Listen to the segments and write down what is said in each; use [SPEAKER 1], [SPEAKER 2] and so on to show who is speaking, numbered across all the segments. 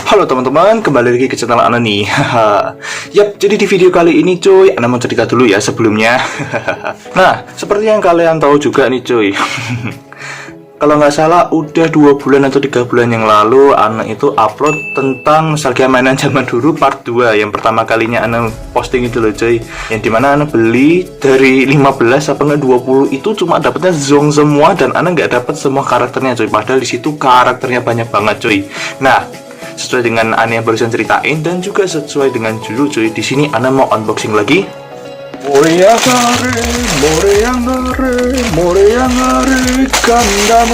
[SPEAKER 1] Halo teman-teman, kembali lagi ke channel Ana nih. Yap, jadi di video kali ini cuy, Ana mau cerita dulu ya sebelumnya. Nah, seperti yang kalian tahu juga nih cuy. Kalau nggak salah udah 2 bulan atau 3 bulan yang lalu Ana itu upload tentang nostalgia mainan zaman dulu part 2. Yang pertama kalinya Ana posting itu loh cuy, yang dimana Ana beli dari 15 apa enggak 20 itu cuma dapetnya Zong semua, dan Ana nggak dapet semua karakternya cuy. Padahal di situ karakternya banyak banget cuy. Nah, sesuai dengan Ana yang barusan ceritain dan juga sesuai dengan judul cuy, di sini Ana mau unboxing lagi. Moreangare Gundam.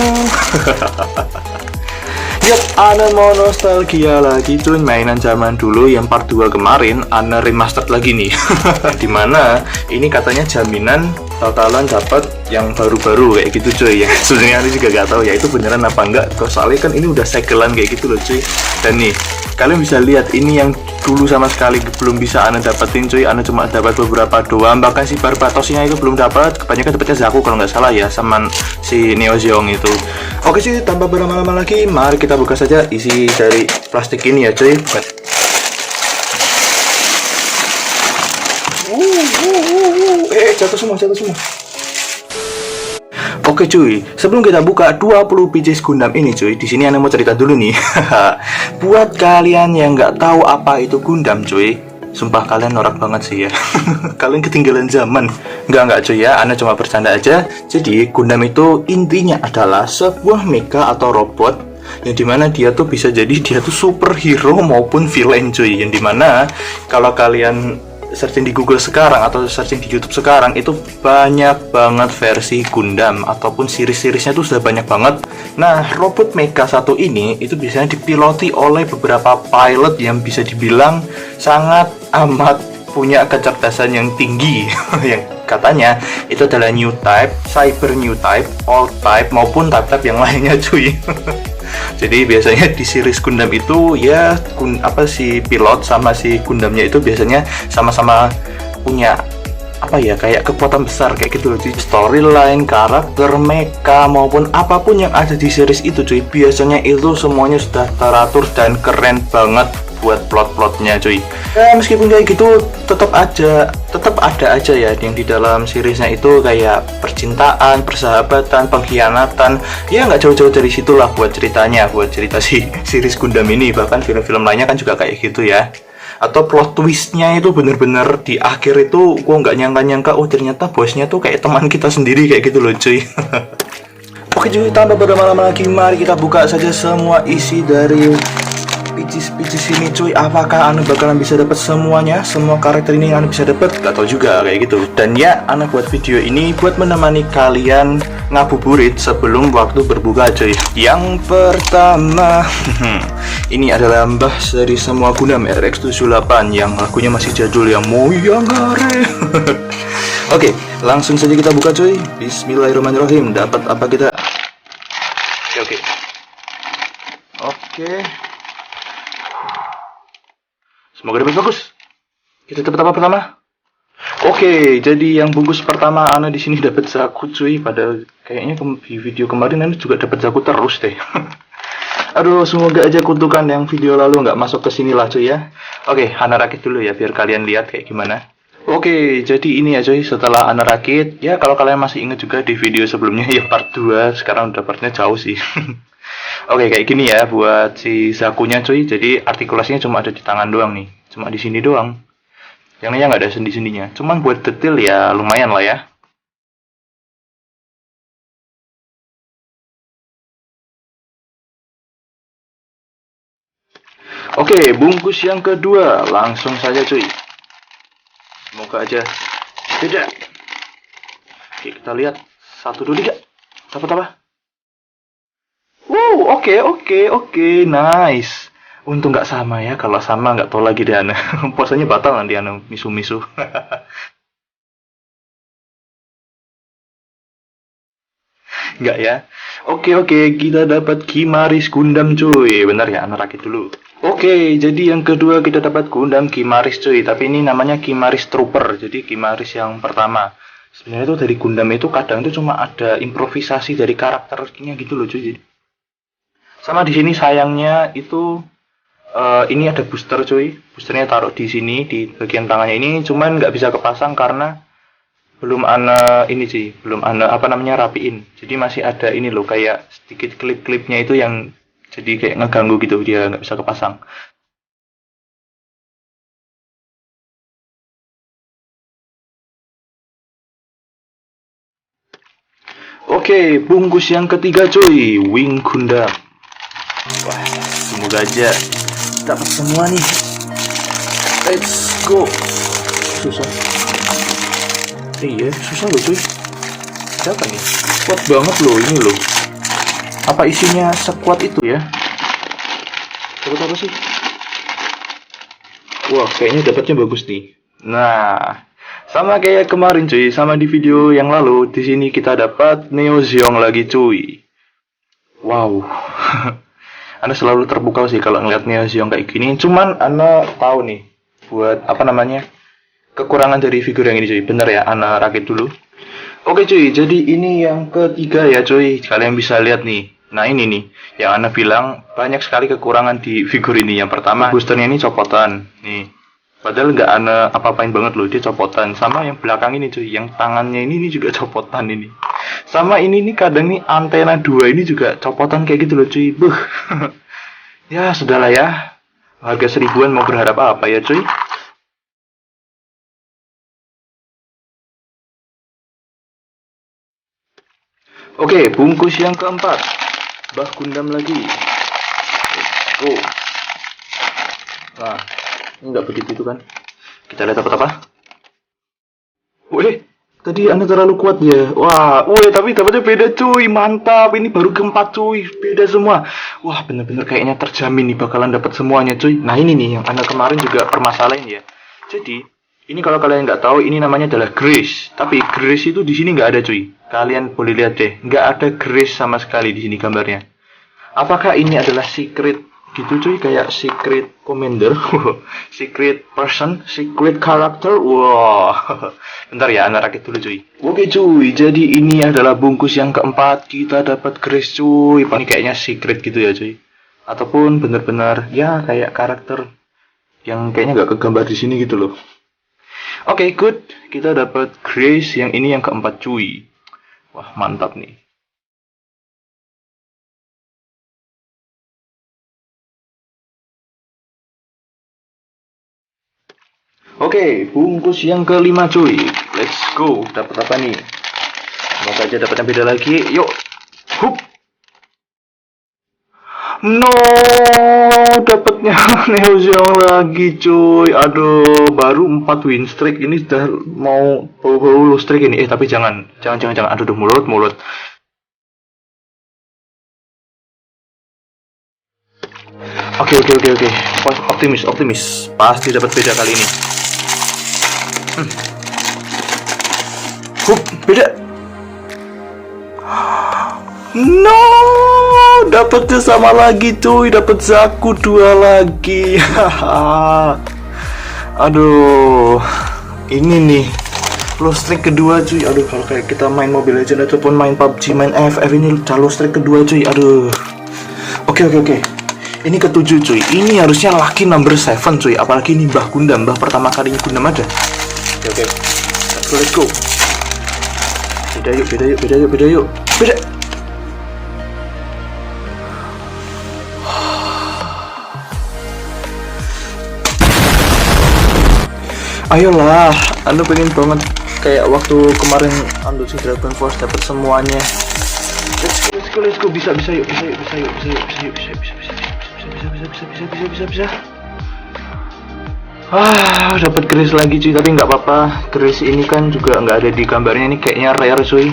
[SPEAKER 1] Yap, Ana mau nostalgia lagi cuy, mainan zaman dulu yang part 2 kemarin Ana remastered lagi nih. Dimana ini katanya jaminan totalan dapat yang baru-baru kayak gitu cuy. Yang sebenarnya Ana juga gak tahu ya itu beneran apa enggak, soalnya kan ini udah segelan kayak gitu loh cuy. Dan nih kalian bisa lihat ini yang dulu sama sekali belum bisa Ana dapetin cuy. Ana cuma dapat beberapa doang, bahkan si Barbatosnya itu belum dapat. Kebanyakan dapetnya Zaku kalau nggak salah ya, sama si Neo Zeong itu. Oke sih, tanpa berlama-lama lagi, mari kita buka saja isi dari plastik ini ya cuy. Jatuh semua. Oke cuy, sebelum kita buka 20 pieces Gundam ini cuy, di sini Ana mau cerita dulu nih. Buat kalian yang nggak tahu apa itu Gundam cuy, sumpah kalian norak banget sih ya. Kalian ketinggalan zaman. Enggak cuy ya, Ana cuma bercanda aja. Jadi Gundam itu intinya adalah sebuah mecha atau robot yang dimana dia tuh bisa jadi dia tuh superhero maupun villain cuy. Yang dimana kalau kalian searching di Google sekarang atau searching di YouTube sekarang itu banyak banget versi Gundam ataupun series-seriesnya tuh sudah banyak banget. Nah, robot mecha satu ini itu biasanya dipiloti oleh beberapa pilot yang bisa dibilang sangat amat punya kecerdasan yang tinggi. Yang katanya itu adalah new type, cyber new type, old type maupun type-type yang lainnya cuy. Jadi biasanya di series Gundam itu ya si pilot sama si Gundamnya itu biasanya sama-sama punya apa ya, kayak kekuatan besar kayak gitu loh cuy. Storyline, karakter, mecha maupun apapun yang ada di series itu cuy, biasanya itu semuanya sudah teratur dan keren banget buat plot-plotnya cuy. Ya meskipun kayak gitu tetap ada aja ya yang di dalam seriesnya itu kayak percintaan, persahabatan, pengkhianatan. Ya nggak jauh-jauh dari situlah buat ceritanya, buat cerita si series Gundam ini. Bahkan film-film lainnya kan juga kayak gitu ya. Atau plot twistnya itu bener-bener di akhir itu gua nggak nyangka-nyangka, oh ternyata bosnya tuh kayak teman kita sendiri kayak gitu loh cuy. Oke cuy, tanpa berlama-lama lagi, mari kita buka saja semua isi dari pieces ini cuy. Apakah Ana bakalan bisa dapat semuanya, semua karakter ini yang Ana bisa dapat? Gak tau juga kayak gitu. Dan ya, Ana buat video ini buat menemani kalian ngabuburit sebelum waktu berbuka cuy. Yang pertama, ini adalah mbah dari semua Gundam RX78 yang lagunya masih jadul yang Moyangare. Oke, langsung saja kita buka cuy. Bismillahirrahmanirrahim. Dapat apa kita? Oke. Semoga dapat bagus. Kita dapat apa pertama? Oke, jadi yang bungkus pertama Ana di sini dapat Zaku cuy. Padahal kayaknya di video kemarin Ana juga dapat Zaku terus deh. Aduh, semoga aja kutukan yang video lalu nggak masuk ke sini lah cuy ya. Oke, Ana rakit dulu ya biar kalian lihat kayak gimana. Oke, jadi ini ya cuy, setelah Ana rakit, ya kalau kalian masih ingat juga di video sebelumnya ya part 2, sekarang udah partnya jauh sih. Oke, kayak gini ya buat si Zakunya cuy. Jadi artikulasinya cuma ada di tangan doang nih, cuma di sini doang. Yang lainnya nggak ada sendi-sendinya. Cuman buat detail ya lumayan lah ya. Oke, bungkus yang kedua, langsung saja cuy. Semoga aja beda. Oke, kita lihat 1, 2, 3. Dapat apa? Oke, nice. Untung nggak sama ya, kalau sama nggak tahu lagi deh Ana. Puasanya batal nanti Ana misu-misu. Nggak ya. Oke, kita dapat Kimaris Gundam cuy. Benar ya, Ana rakit dulu. Oke, jadi yang kedua kita dapat Gundam Kimaris cuy. Tapi ini namanya Kimaris Trooper. Jadi Kimaris yang pertama. Sebenarnya itu dari Gundam itu kadang itu cuma ada improvisasi dari karakternya gitu loh cuy. Sama di sini sayangnya itu ini ada booster cuy. Boosternya taruh di sini di bagian tangannya ini, cuman nggak bisa kepasang karena belum ana ini sih, belum ana apa namanya rapiin. Jadi masih ada ini loh kayak sedikit klip-klipnya itu yang jadi kayak ngeganggu gitu, dia nggak bisa kepasang. Oke, bungkus yang ketiga cuy, Wing Gundam. Wah, semoga aja dapat semua nih. Let's go. Susah. Iya, susah loh cuy. Siapa nih? Kuat banget loh ini loh. Apa isinya sekuat itu ya? Dapat apa sih? Wah, kayaknya dapatnya bagus nih. Nah, sama kayak kemarin cuy, sama di video yang lalu, di sini kita dapat Neo Zeong lagi cuy. Wow. Anda selalu terpukau sih kalau ngeliat Neo Zeong kayak gini. Cuman Anda tahu nih, buat apa namanya? Kekurangan dari figur yang ini cuy. Bener ya, Anda rakit dulu. Oke cuy, jadi ini yang ketiga ya cuy. Kalian bisa lihat nih. Nah ini nih, yang Anda bilang banyak sekali kekurangan di figur ini. Yang pertama, boosternya ini copotan. Nih, padahal nggak Anda apa-apain banget loh, dia copotan. Sama yang belakang ini cuy, yang tangannya ini juga copotan ini. Sama ini nih kadang nih antena 2 ini juga copotan kayak gitu loh cuy. Buh. Ya sudahlah ya. Harga 1000-an mau berharap apa ya cuy? Oke, bungkus yang keempat. Bah Gundam lagi. Oh. Nah, nggak begitu itu kan. Kita lihat apa-apa. Weh, tadi Anda terlalu kuat ya. Wah, tapi dapatnya beda cuy. Mantap. Ini baru keempat cuy. Beda semua. Wah, bener-bener kayaknya terjamin nih bakalan dapat semuanya cuy. Nah, ini nih yang Anda kemarin juga permasalahin ya. Jadi, ini kalau kalian nggak tahu, ini namanya adalah Grace. Tapi Grace itu di sini nggak ada cuy. Kalian boleh lihat deh, nggak ada Grace sama sekali di sini gambarnya. Apakah ini adalah secret gitu cuy, kayak secret commander, secret person, secret character? Wah, bentar ya, Anda rakit dulu cuy. Oke cuy, jadi ini adalah bungkus yang keempat, kita dapat Grace cuy. Ini kayaknya secret gitu ya cuy. Ataupun bener-bener ya kayak karakter yang kayaknya nggak kegambar di sini gitu loh. Oke, good. Kita dapat Grace yang ini yang keempat cuy. Wah, mantap nih. Oke, bungkus yang kelima cuy. Let's go. Dapat apa nih? Semoga aja dapat yang beda lagi. Yuk. Hup. No, dapatnya Neo Zeong lagi cuy. Aduh, baru 4 win streak, ini sudah mau bau-bau low streak ini. Tapi jangan. Aduh, mulut. Oke. Optimis. Pasti dapat beda kali ini. Hup, beda. No, dapatnya sama lagi cuy, dapat Zaku 2 lagi. Aduh, ini nih low streak kedua cuy. Aduh, kalau kayak kita main Mobile Legends ataupun main PUBG, main FF, ini udah low streak kedua cuy. Aduh. Oke. Ini ketujuh cuy. Ini harusnya lucky number 7 cuy. Apalagi ini Bah Gundam, bah pertama kalinya Gundam ada. Oke. Let's go. Beda yuk. Beda. Ayolah, Anda pengen banget kayak waktu kemarin Unboxing Dragon Force dapat semuanya. Let's go. Bisa yuk. Bisa. Dapat Grace lagi cuy, tapi nggak apa-apa. Grace ini kan juga nggak ada di gambarnya, ini kayaknya rare cuy.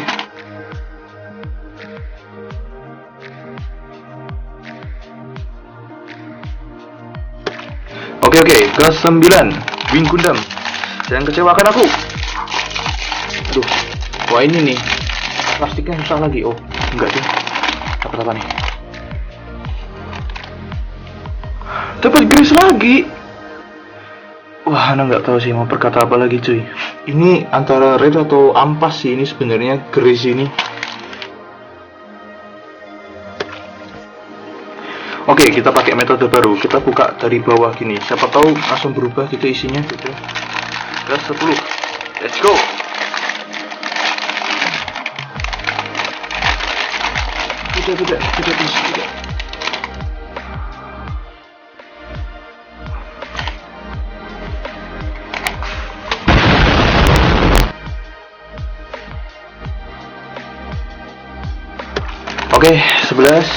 [SPEAKER 1] Oke, ke-9 Wing Gundam. Jangan kecewakan aku. Aduh, wah ini nih plastiknya susah lagi. Oh, enggak sih. Dapat apa nih? Dapat Grace lagi. Wah, Anda nggak tahu sih mau berkata apa lagi cuy. Ini antara red atau ampas sih ini sebenarnya Grace ini. Oke, kita pakai metode baru. Kita buka dari bawah gini. Siapa tahu langsung berubah gitu isinya gitu. Gas 10. Let's go. Tidak. Oke, 11.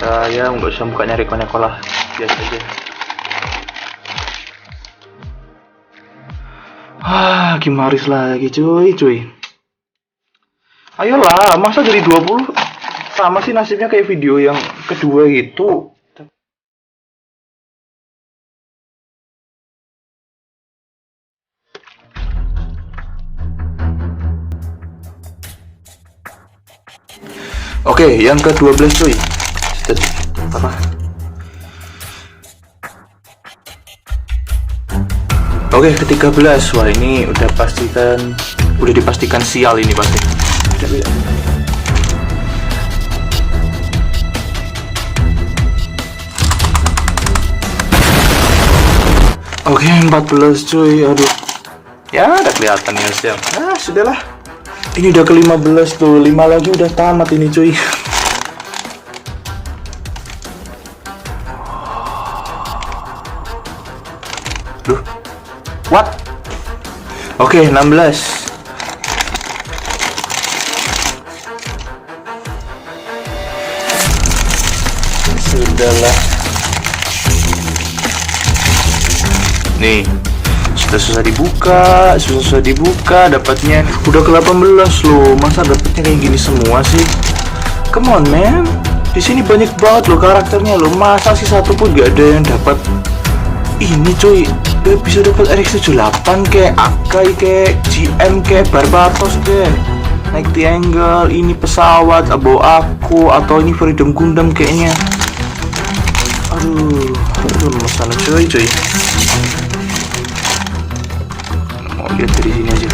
[SPEAKER 1] Saya nggak usah bukanya reko-neko lah, biasa aja. Gimaris lagi cuy. Ayolah, masa dari 20 sama sih nasibnya kayak video yang kedua gitu. Oke, yang ke-12 cuy. Apa? Oke, ke-13. Wah, ini udah dipastikan sial ini pasti. Oke, 14 cuy. Aduh. Ya, udah kelihatan ya sial. Sudahlah. Ini udah ke-15 tuh. 5 lagi udah tamat ini cuy. Duh. What? Oke, 16. Sudahlah. Nih, susah dibuka, dapatnya udah ke-18 loh. Masa dapatnya kayak gini semua sih? Come on man, di sini banyak banget loh karakternya loh. Masa sih satu pun gak ada yang dapat ini cuy? Dia bisa dapat RX-78 kayak Akai, kayak GM, kayak Barbatos deh. Naik Triangle, ini pesawat, Abo Aku, atau ini Freedom Gundam kayaknya. Aduh, masalah cuy. Mau lihat dari sini aja.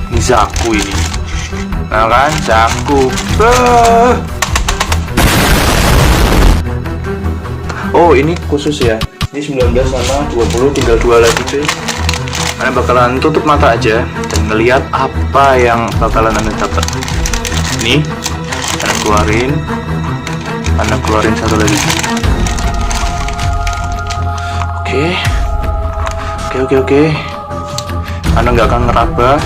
[SPEAKER 1] Ini Zaku ini. Nah kan, Zaku. Oh, ini khusus ya. Ini 19 sama 20, tinggal 2 lagi cuy. Anda bakalan tutup mata aja dan ngelihat apa yang bakalan Anda dapat. Nih, Anda keluarin satu lagi. Oke. Anda nggak akan ngeraba.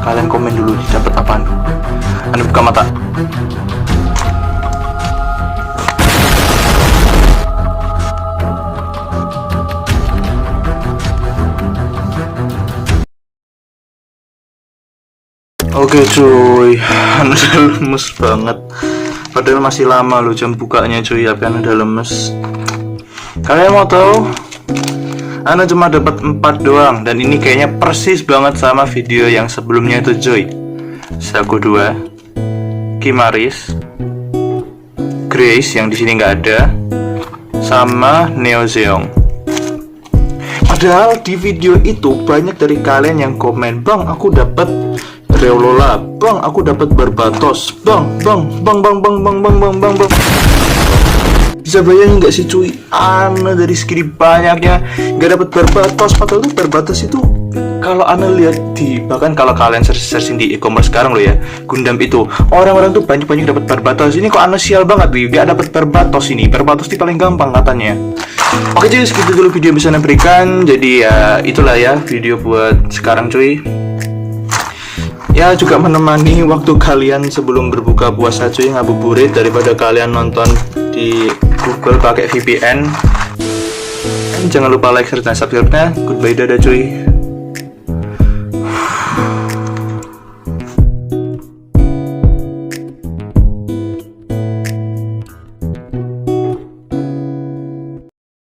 [SPEAKER 1] Kalian komen dulu dapat apaan. Anda buka mata. Oke cuy, Anda udah lemes banget. Padahal masih lama loh jam bukanya cuy, tapi Anda udah lemes. Kalian mau tahu? Anda cuma dapat 4 doang, dan ini kayaknya persis banget sama video yang sebelumnya itu cuy. Zaku 2, Gimaris, Grace yang di sini nggak ada, sama Neo Zeong. Padahal di video itu banyak dari kalian yang komen, "Bang, aku dapat Reolola, bang, aku dapat Barbatos, bang. Bisa bayangin nggak sih cuy, Ana dari segini banyaknya nggak dapat Barbatos. Padahal tuh Barbatos itu kalau Ana lihat bahkan kalau kalian searching di e-commerce sekarang loh ya, Gundam itu orang-orang tuh banyak dapat Barbatos. Ini kok Ana sial banget nih, nggak dapat Barbatos ini. Barbatos itu paling gampang katanya. Oke cuy, segitu dulu video yang bisa Ana berikan. Jadi ya itulah ya video buat sekarang cuy. Ya juga menemani waktu kalian sebelum berbuka puasa cuy, ngabuburit daripada kalian nonton di Google pakai VPN. Jangan lupa like, share, dan subscribe-nya. Goodbye, dadah cuy.